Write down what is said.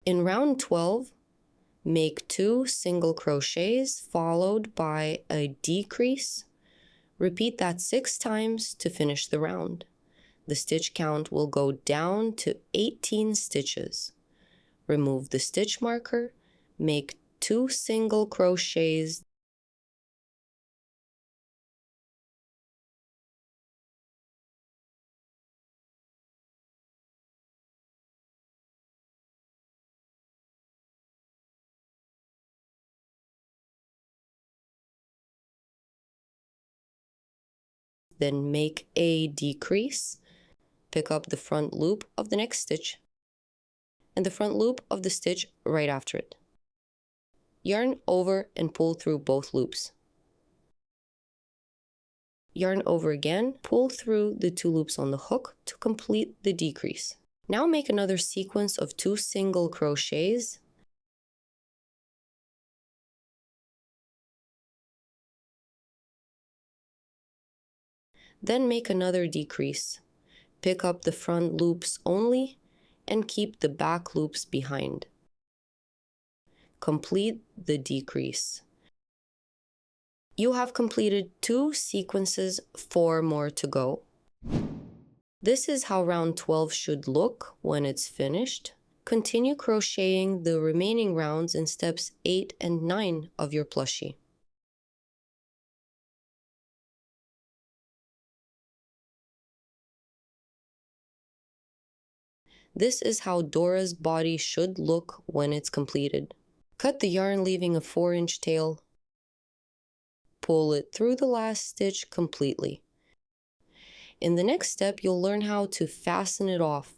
In round 12, make 2 single crochets followed by a decrease. Repeat that 6 times to finish the round. The stitch count will go down to 18 stitches. Remove the stitch marker, make 2 single crochets, then make a decrease, pick up the front loop of the next stitch and the front loop of the stitch right after it. Yarn over and pull through both loops. Yarn over again, pull through the 2 loops on the hook to complete the decrease. Now make another sequence of 2 single crochets. Then make another decrease. Pick up the front loops only and keep the back loops behind. Complete the decrease. You have completed 2 sequences, 4 more to go. This is how round 12 should look when it's finished. Continue crocheting the remaining rounds in steps 8 and 9 of your plushie. This is how Dora's body should look when it's completed. Cut the yarn leaving a 4-inch tail. Pull it through the last stitch completely. In the next step, you'll learn how to fasten it off.